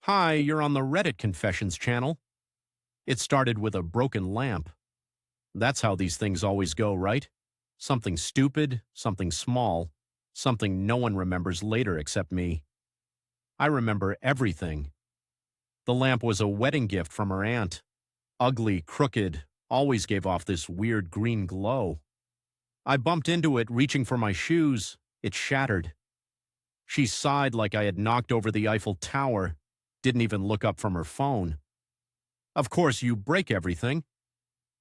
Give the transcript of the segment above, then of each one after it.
Hi, you're on the Reddit Confessions channel. It started with a broken lamp. That's how these things always go, right? Something stupid, something small, something no one remembers later except me. I remember everything. The lamp was a wedding gift from her aunt. Ugly, crooked, always gave off this weird green glow. I bumped into it, reaching for my shoes. It shattered. She sighed like I had knocked over the Eiffel Tower, didn't even look up from her phone. Of course, you break everything.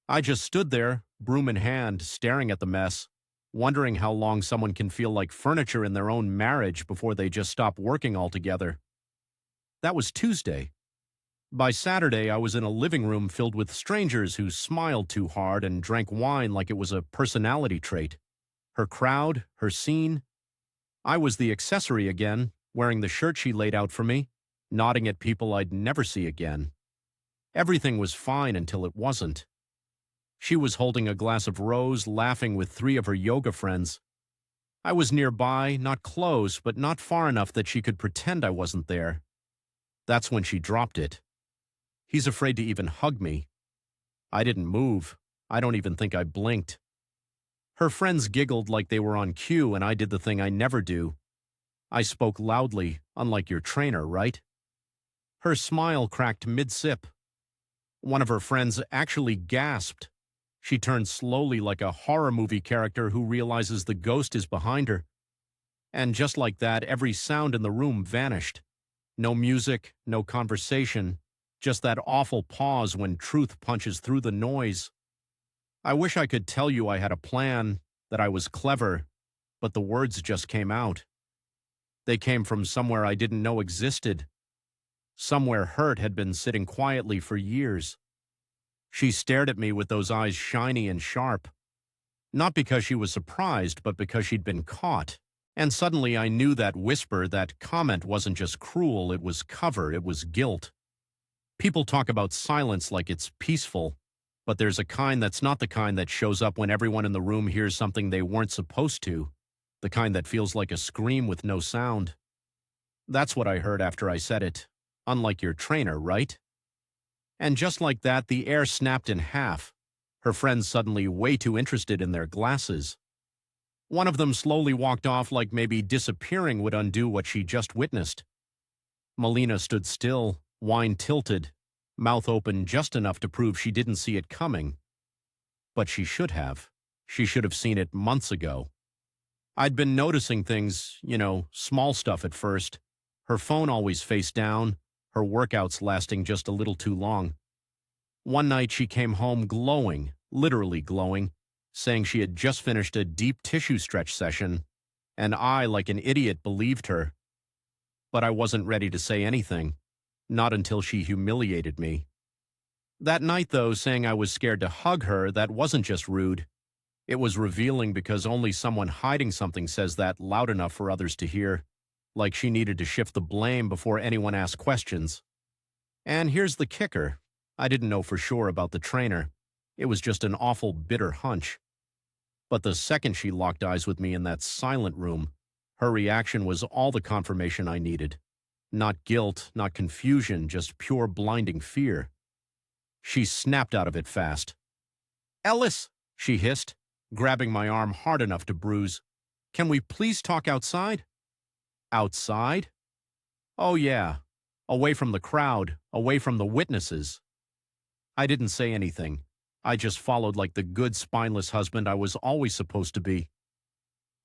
I just stood there, broom in hand, staring at the mess, wondering how long someone can feel like furniture in their own marriage before they just stop working altogether. That was Tuesday. By Saturday, I was in a living room filled with strangers who smiled too hard and drank wine like it was a personality trait. Her crowd, her scene. I was the accessory again, wearing the shirt she laid out for me, nodding at people I'd never see again. Everything was fine until it wasn't. She was holding a glass of rose, laughing with 3 of her yoga friends. I was nearby, not close, but not far enough that she could pretend I wasn't there. That's when she dropped it. He's afraid to even hug me. I didn't move. I don't even think I blinked. Her friends giggled like they were on cue, and I did the thing I never do. I spoke loudly, unlike your trainer, right? Her smile cracked mid-sip. One of her friends actually gasped. She turned slowly like a horror movie character who realizes the ghost is behind her. And just like that, every sound in the room vanished. No music, no conversation, just that awful pause when truth punches through the noise. I wish I could tell you I had a plan, that I was clever, but the words just came out. They came from somewhere I didn't know existed. Somewhere hurt had been sitting quietly for years. She stared at me with those eyes shiny and sharp. Not because she was surprised, but because she'd been caught. And suddenly I knew that whisper, that comment wasn't just cruel, it was cover, it was guilt. People talk about silence like it's peaceful, but there's a kind that's not the kind that shows up when everyone in the room hears something they weren't supposed to, the kind that feels like a scream with no sound. That's what I heard after I said it. Unlike your trainer, right? And just like that, the air snapped in half, her friends suddenly way too interested in their glasses. One of them slowly walked off like maybe disappearing would undo what she just witnessed. Melina stood still, wine tilted, mouth open just enough to prove she didn't see it coming. But she should have. She should have seen it months ago. I'd been noticing things, small stuff at first. Her phone always face down, her workouts lasting just a little too long. One night she came home glowing, literally glowing, saying she had just finished a deep tissue stretch session, and I, like an idiot, believed her. But I wasn't ready to say anything, not until she humiliated me. That night, though, saying I was scared to hug her, that wasn't just rude. It was revealing because only someone hiding something says that loud enough for others to hear, like she needed to shift the blame before anyone asked questions. And here's the kicker. I didn't know for sure about the trainer. It was just an awful bitter hunch. But the second she locked eyes with me in that silent room, her reaction was all the confirmation I needed. Not guilt, not confusion, just pure blinding fear. She snapped out of it fast. "Ellis," she hissed, grabbing my arm hard enough to bruise. "Can we please talk outside?" Outside? Oh yeah, away from the crowd, away from the witnesses. I didn't say anything. I just followed like the good spineless husband I was always supposed to be.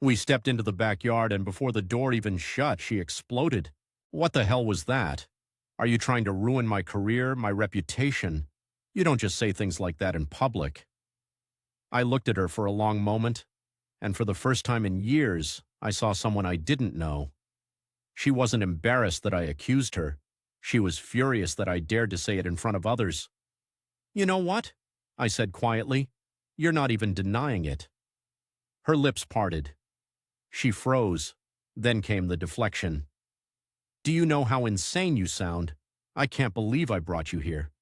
We stepped into the backyard, and before the door even shut, she exploded. "What the hell was that? Are you trying to ruin my career, my reputation? You don't just say things like that in public." I looked at her for a long moment, and for the first time in years, I saw someone I didn't know. She wasn't embarrassed that I accused her. She was furious that I dared to say it in front of others. "You know what?" I said quietly. "You're not even denying it." Her lips parted. She froze. Then came the deflection. "Do you know how insane you sound? I can't believe I brought you here."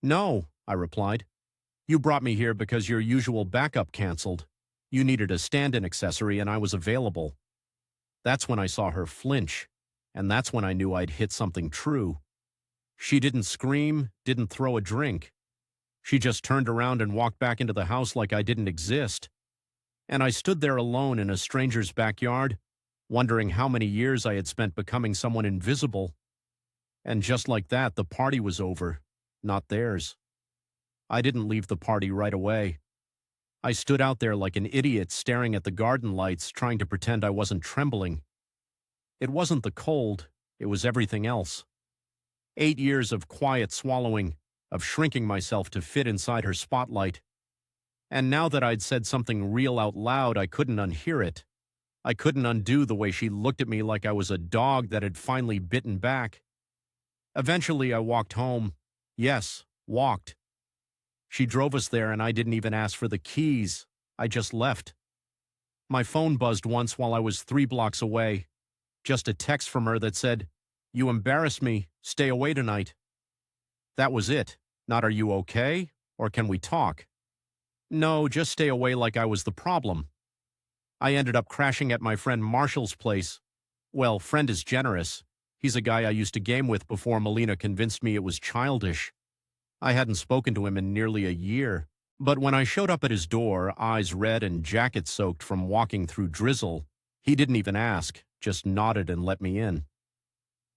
"No," I replied. "You brought me here because your usual backup canceled. You needed a stand-in accessory and I was available." That's when I saw her flinch, and that's when I knew I'd hit something true. She didn't scream, didn't throw a drink. She just turned around and walked back into the house like I didn't exist. And I stood there alone in a stranger's backyard, wondering how many years I had spent becoming someone invisible. And just like that, the party was over, not theirs. I didn't leave the party right away. I stood out there like an idiot staring at the garden lights, trying to pretend I wasn't trembling. It wasn't the cold, it was everything else. 8 years of quiet swallowing, of shrinking myself to fit inside her spotlight. And now that I'd said something real out loud, I couldn't unhear it. I couldn't undo the way she looked at me like I was a dog that had finally bitten back. Eventually, I walked home. Yes, walked. She drove us there and I didn't even ask for the keys. I just left. My phone buzzed once while I was 3 blocks away. Just a text from her that said, "You embarrassed me. Stay away tonight." That was it. Not "Are you okay?" or "Can we talk?" No, just stay away like I was the problem. I ended up crashing at my friend Marshall's place. Well, friend is generous. He's a guy I used to game with before Melina convinced me it was childish. I hadn't spoken to him in nearly a year. But when I showed up at his door, eyes red and jacket soaked from walking through drizzle, he didn't even ask, just nodded and let me in.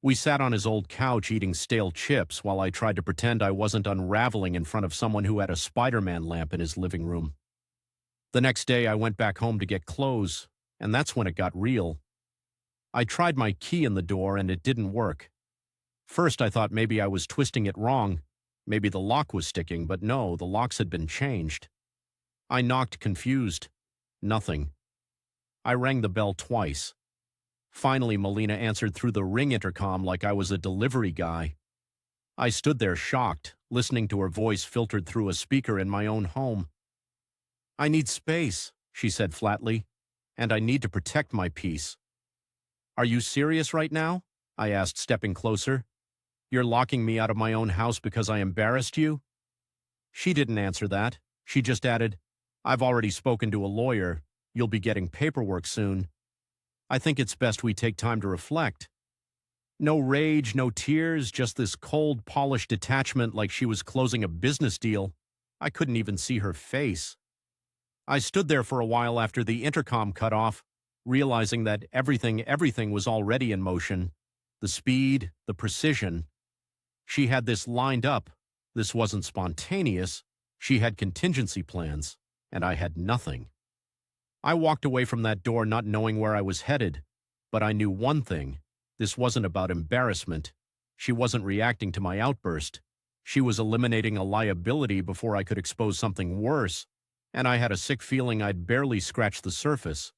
We sat on his old couch eating stale chips while I tried to pretend I wasn't unraveling in front of someone who had a Spider-Man lamp in his living room. The next day I went back home to get clothes, and that's when it got real. I tried my key in the door and it didn't work. First I thought maybe I was twisting it wrong. Maybe the lock was sticking, but no, the locks had been changed. I knocked confused. Nothing. I rang the bell twice. Finally, Melina answered through the Ring intercom like I was a delivery guy. I stood there shocked, listening to her voice filtered through a speaker in my own home. "I need space," she said flatly, "and I need to protect my peace." "Are you serious right now?" I asked, stepping closer. "You're locking me out of my own house because I embarrassed you?" She didn't answer that. She just added, "I've already spoken to a lawyer. You'll be getting paperwork soon. I think it's best we take time to reflect." No rage, no tears, just this cold, polished detachment like she was closing a business deal. I couldn't even see her face. I stood there for a while after the intercom cut off, realizing that everything was already in motion. The speed, the precision. She had this lined up. This wasn't spontaneous. She had contingency plans, and I had nothing. I walked away from that door not knowing where I was headed, but I knew one thing. This wasn't about embarrassment. She wasn't reacting to my outburst. She was eliminating a liability before I could expose something worse, and I had a sick feeling I'd barely scratched the surface.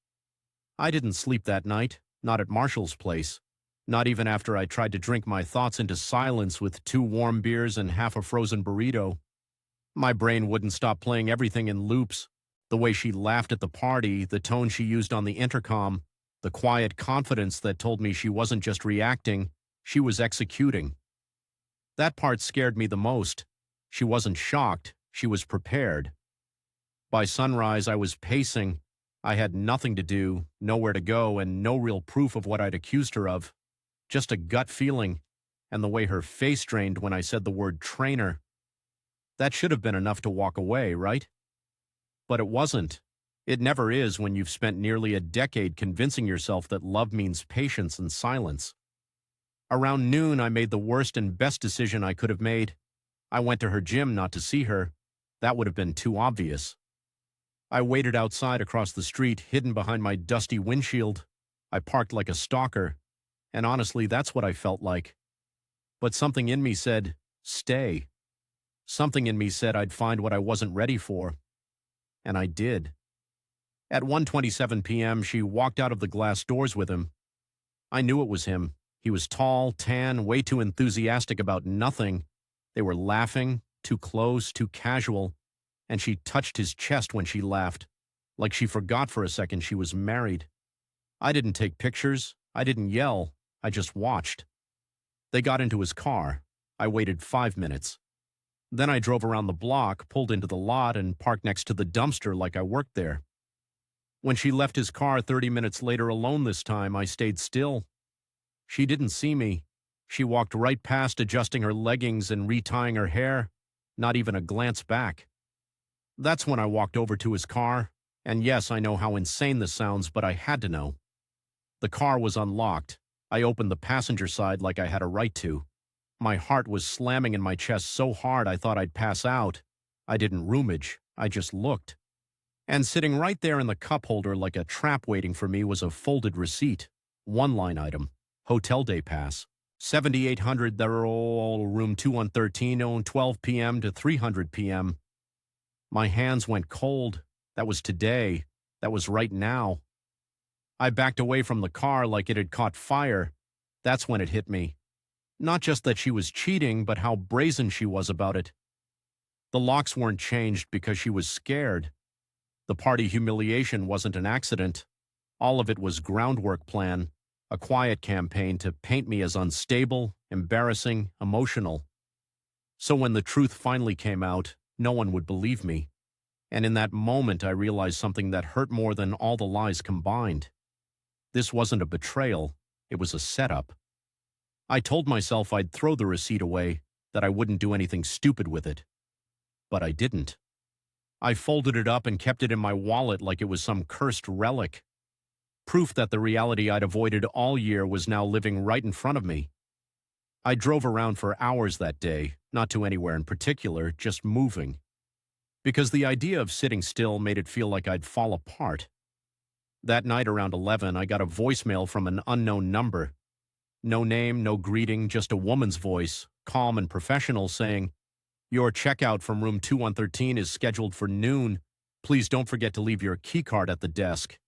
I didn't sleep that night, not at Marshall's place. Not even after I tried to drink my thoughts into silence with 2 warm beers and half a frozen burrito. My brain wouldn't stop playing everything in loops. The way she laughed at the party, the tone she used on the intercom, the quiet confidence that told me she wasn't just reacting, she was executing. That part scared me the most. She wasn't shocked, she was prepared. By sunrise, I was pacing. I had nothing to do, nowhere to go, and no real proof of what I'd accused her of. Just a gut feeling, and the way her face drained when I said the word trainer. That should have been enough to walk away, right? But it wasn't. It never is when you've spent nearly a decade convincing yourself that love means patience and silence. Around noon, I made the worst and best decision I could have made. I went to her gym not to see her. That would have been too obvious. I waited outside across the street, hidden behind my dusty windshield. I parked like a stalker. And honestly, that's what I felt like. But something in me said, stay. Something in me said I'd find what I wasn't ready for. And I did. At 1:27 p.m., she walked out of the glass doors with him. I knew it was him. He was tall, tan, way too enthusiastic about nothing. They were laughing, too close, too casual, and she touched his chest when she laughed, like she forgot for a second she was married. I didn't take pictures. I didn't yell. I just watched. They got into his car. I waited 5 minutes. Then I drove around the block, pulled into the lot, and parked next to the dumpster like I worked there. When she left his car 30 minutes later alone this time, I stayed still. She didn't see me. She walked right past adjusting her leggings and retying her hair, not even a glance back. That's when I walked over to his car, and yes, I know how insane this sounds, but I had to know. The car was unlocked. I opened the passenger side like I had a right to. My heart was slamming in my chest so hard I thought I'd pass out. I didn't rummage, I just looked. And sitting right there in the cup holder like a trap waiting for me was a folded receipt. One line item. Hotel day pass. 7800 they're all room 2113 on 12 p.m. to 300 p.m. My hands went cold. That was today. That was right now. I backed away from the car like it had caught fire. That's when it hit me. Not just that she was cheating, but how brazen she was about it. The locks weren't changed because she was scared. The party humiliation wasn't an accident. All of it was groundwork plan, a quiet campaign to paint me as unstable, embarrassing, emotional. So when the truth finally came out, no one would believe me. And in that moment, I realized something that hurt more than all the lies combined. This wasn't a betrayal, it was a setup. I told myself I'd throw the receipt away, that I wouldn't do anything stupid with it. But I didn't. I folded it up and kept it in my wallet like it was some cursed relic. Proof that the reality I'd avoided all year was now living right in front of me. I drove around for hours that day, not to anywhere in particular, just moving. Because the idea of sitting still made it feel like I'd fall apart. That night around 11, I got a voicemail from an unknown number. No name, no greeting, just a woman's voice, calm and professional, saying, "Your checkout from room 2113 is scheduled for noon. Please don't forget to leave your keycard at the desk."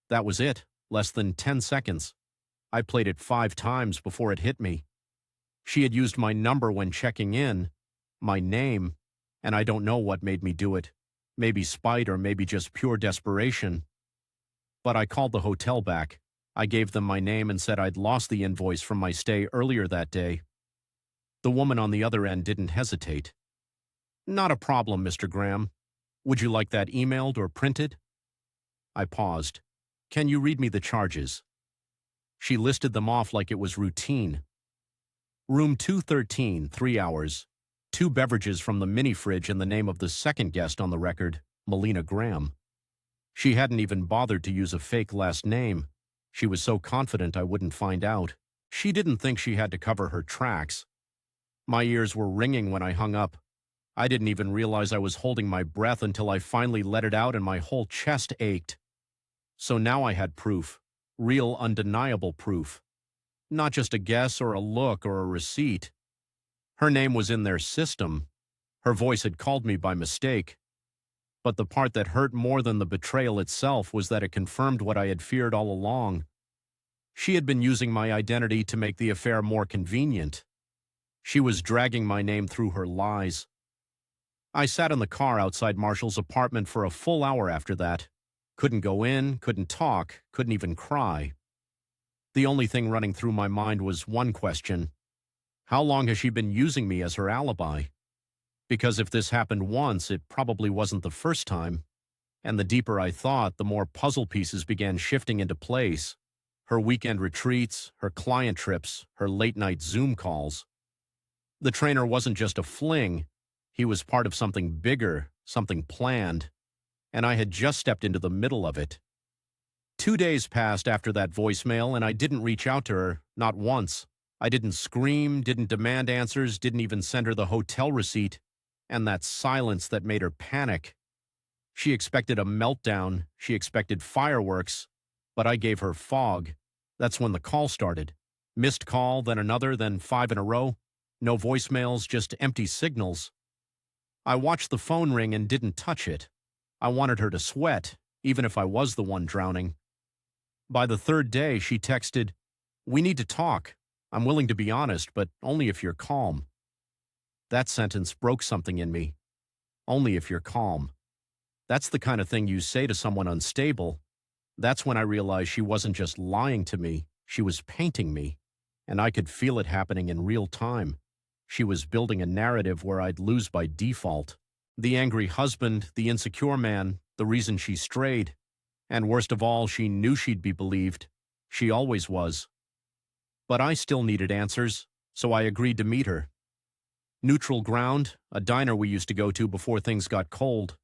That was it, less than 10 seconds. I played it 5 times before it hit me. She had used my number when checking in, my name, and I don't know what made me do it. Maybe spite or maybe just pure desperation. But I called the hotel back. I gave them my name and said I'd lost the invoice from my stay earlier that day. The woman on the other end didn't hesitate. "Not a problem, Mr. Graham. Would you like that emailed or printed?" I paused. "Can you read me the charges?" She listed them off like it was routine. Room 213, 3 hours. 2 beverages from the mini fridge in the name of the second guest on the record, Melina Graham. She hadn't even bothered to use a fake last name. She was so confident I wouldn't find out. She didn't think she had to cover her tracks. My ears were ringing when I hung up. I didn't even realize I was holding my breath until I finally let it out and my whole chest ached. So now I had proof. Real, undeniable proof. Not just a guess or a look or a receipt. Her name was in their system. Her voice had called me by mistake. But the part that hurt more than the betrayal itself was that it confirmed what I had feared all along. She had been using my identity to make the affair more convenient. She was dragging my name through her lies. I sat in the car outside Marshall's apartment for a full hour after that. Couldn't go in, couldn't talk, couldn't even cry. The only thing running through my mind was one question. How long has she been using me as her alibi? Because if this happened once, it probably wasn't the first time. And the deeper I thought, the more puzzle pieces began shifting into place. Her weekend retreats, her client trips, her late-night Zoom calls. The trainer wasn't just a fling. He was part of something bigger, something planned. And I had just stepped into the middle of it. 2 days passed after that voicemail, and I didn't reach out to her, not once. I didn't scream, didn't demand answers, didn't even send her the hotel receipt. And that silence that made her panic. She expected a meltdown, she expected fireworks, but I gave her fog. That's when the call started. Missed call, then another, then 5 in a row. No voicemails, just empty signals. I watched the phone ring and didn't touch it. I wanted her to sweat, even if I was the one drowning. By the 3rd day, she texted, "We need to talk. I'm willing to be honest, but only if you're calm." That sentence broke something in me. Only if you're calm. That's the kind of thing you say to someone unstable. That's when I realized she wasn't just lying to me, she was painting me. And I could feel it happening in real time. She was building a narrative where I'd lose by default. The angry husband, the insecure man, the reason she strayed. And worst of all, she knew she'd be believed. She always was. But I still needed answers, so I agreed to meet her. Neutral Ground, a diner we used to go to before things got cold.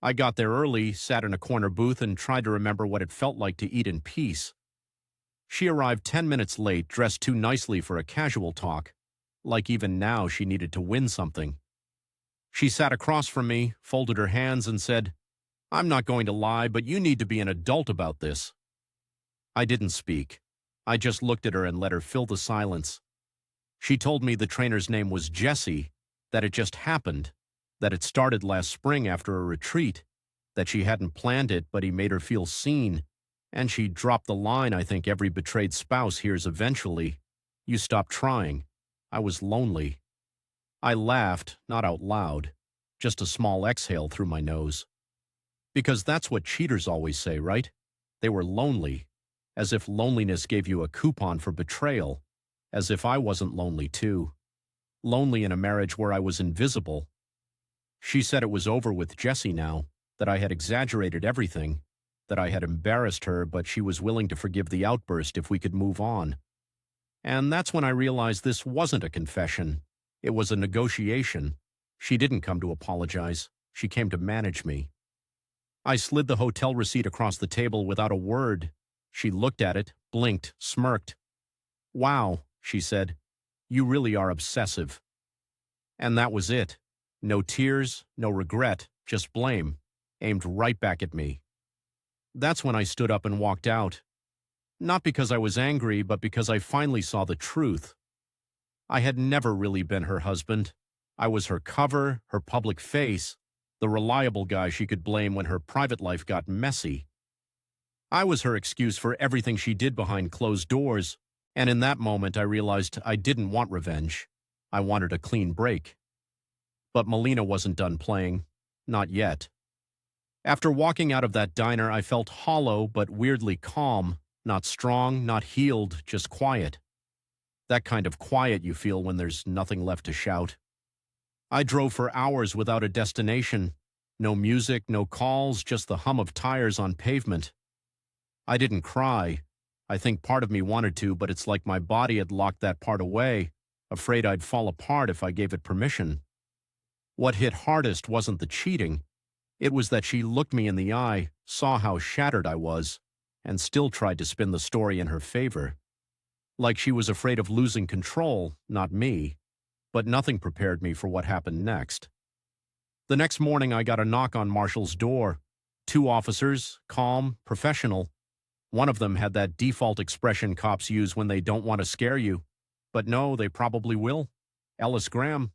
I got there early, sat in a corner booth, and tried to remember what it felt like to eat in peace. She arrived 10 minutes late, dressed too nicely for a casual talk, like even now she needed to win something. She sat across from me, folded her hands, and said, "I'm not going to lie, but you need to be an adult about this." I didn't speak. I just looked at her and let her fill the silence. She told me the trainer's name was Jesse, that it just happened, that it started last spring after a retreat, that she hadn't planned it, but he made her feel seen, and she dropped the line I think every betrayed spouse hears eventually. "You stopped trying. I was lonely." I laughed, not out loud, just a small exhale through my nose. Because that's what cheaters always say, right? They were lonely, as if loneliness gave you a coupon for betrayal, as if I wasn't lonely too. Lonely in a marriage where I was invisible. She said it was over with Jesse now, that I had exaggerated everything, that I had embarrassed her, but she was willing to forgive the outburst if we could move on. And that's when I realized this wasn't a confession. It was a negotiation. She didn't come to apologize. She came to manage me. I slid the hotel receipt across the table without a word. She looked at it, blinked, smirked. "Wow," she said, "you really are obsessive." And that was it. No tears, no regret, just blame, aimed right back at me. That's when I stood up and walked out. Not because I was angry, but because I finally saw the truth. I had never really been her husband. I was her cover, her public face, the reliable guy she could blame when her private life got messy. I was her excuse for everything she did behind closed doors, and in that moment I realized I didn't want revenge. I wanted a clean break. But Melina wasn't done playing. Not yet. After walking out of that diner, I felt hollow but weirdly calm, not strong, not healed, just quiet. That kind of quiet you feel when there's nothing left to shout. I drove for hours without a destination. No music, no calls, just the hum of tires on pavement. I didn't cry. I think part of me wanted to, but it's like my body had locked that part away, afraid I'd fall apart if I gave it permission. What hit hardest wasn't the cheating. It was that she looked me in the eye, saw how shattered I was, and still tried to spin the story in her favor. Like she was afraid of losing control, not me. But nothing prepared me for what happened next. The next morning I got a knock on Marshall's door. 2 officers, calm, professional. One of them had that default expression cops use when they don't want to scare you. But no, they probably will. Ellis Graham.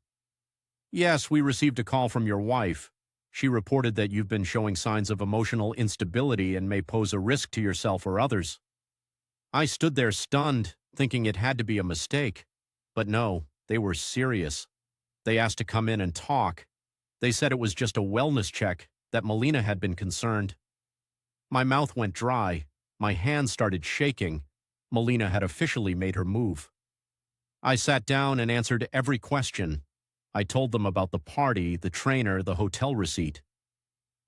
"Yes, we received a call from your wife. She reported that you've been showing signs of emotional instability and may pose a risk to yourself or others." I stood there stunned, thinking it had to be a mistake. But no, they were serious. They asked to come in and talk. They said it was just a wellness check, that Melina had been concerned. My mouth went dry. My hands started shaking. Melina had officially made her move. I sat down and answered every question. I told them about the party, the trainer, the hotel receipt.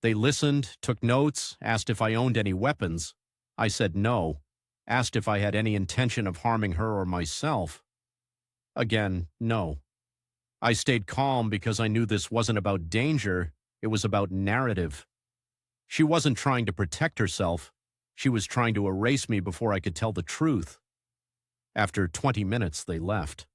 They listened, took notes, asked if I owned any weapons. I said no, asked if I had any intention of harming her or myself. Again, no. I stayed calm because I knew this wasn't about danger, it was about narrative. She wasn't trying to protect herself. She was trying to erase me before I could tell the truth. After 20 minutes, they left.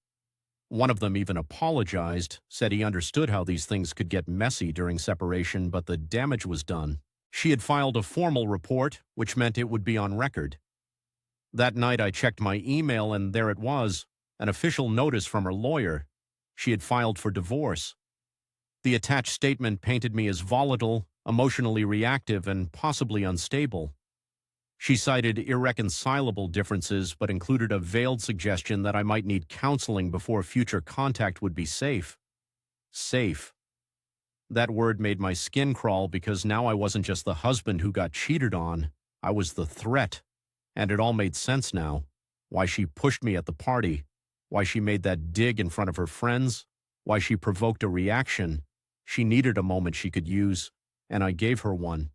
One of them even apologized, said he understood how these things could get messy during separation, but the damage was done. She had filed a formal report, which meant it would be on record. That night I checked my email and there it was, an official notice from her lawyer. She had filed for divorce. The attached statement painted me as volatile, emotionally reactive, and possibly unstable. She cited irreconcilable differences but included a veiled suggestion that I might need counseling before future contact would be safe. Safe. That word made my skin crawl because now I wasn't just the husband who got cheated on, I was the threat. And it all made sense now. Why she pushed me at the party, why she made that dig in front of her friends, why she provoked a reaction. She needed a moment she could use, and I gave her one.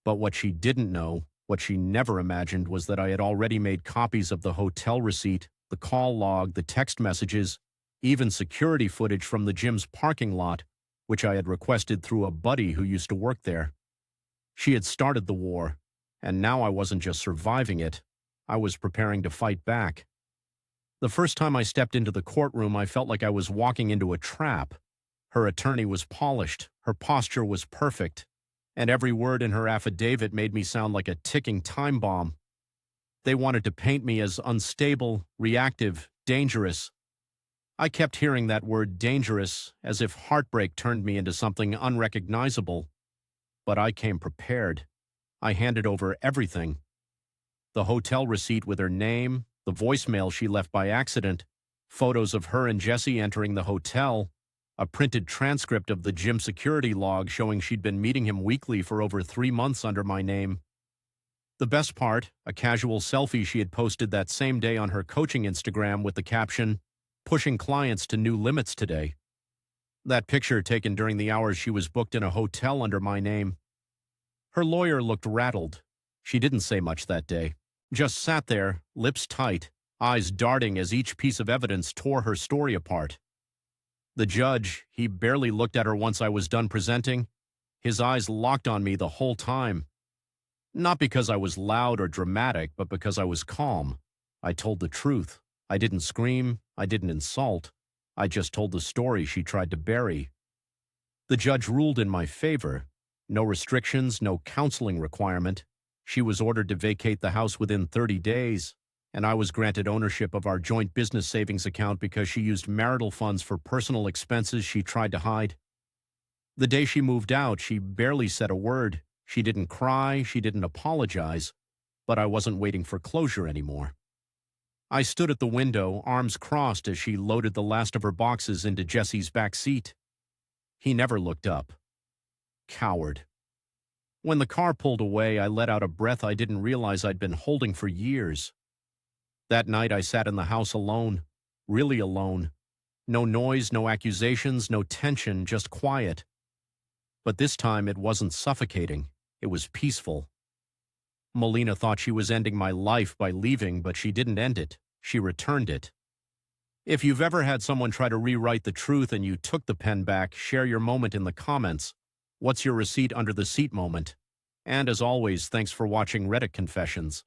But what she didn't know, what she never imagined, was that I had already made copies of the hotel receipt, the call log, the text messages, even security footage from the gym's parking lot, which I had requested through a buddy who used to work there. She had started the war, and now I wasn't just surviving it, I was preparing to fight back. The first time I stepped into the courtroom, I felt like I was walking into a trap. Her attorney was polished, her posture was perfect, and every word in her affidavit made me sound like a ticking time bomb. They wanted to paint me as unstable, reactive, dangerous. I kept hearing that word dangerous as if heartbreak turned me into something unrecognizable. But I came prepared. I handed over everything. The hotel receipt with her name, the voicemail she left by accident, photos of her and Jesse entering the hotel, a printed transcript of the gym security log showing she'd been meeting him weekly for over 3 months under my name. The best part, a casual selfie she had posted that same day on her coaching Instagram with the caption, "Pushing clients to new limits today." That picture taken during the hours she was booked in a hotel under my name. Her lawyer looked rattled. She didn't say much that day. Just sat there, lips tight, eyes darting as each piece of evidence tore her story apart. The judge, he barely looked at her once I was done presenting. His eyes locked on me the whole time. Not because I was loud or dramatic, but because I was calm. I told the truth. I didn't scream. I didn't insult. I just told the story she tried to bury. The judge ruled in my favor. No restrictions, no counseling requirement. She was ordered to vacate the house within 30 days, and I was granted ownership of our joint business savings account because she used marital funds for personal expenses she tried to hide. The day she moved out, she barely said a word. She didn't cry, she didn't apologize, but I wasn't waiting for closure anymore. I stood at the window, arms crossed as she loaded the last of her boxes into Jesse's back seat. He never looked up. Coward. When the car pulled away, I let out a breath I didn't realize I'd been holding for years. That night I sat in the house alone, really alone. No noise, no accusations, no tension, just quiet. But this time it wasn't suffocating. It was peaceful. Melina thought she was ending my life by leaving, but she didn't end it. She returned it. If you've ever had someone try to rewrite the truth and you took the pen back, share your moment in the comments. What's your receipt under the seat moment? And as always, thanks for watching Reddit Confessions.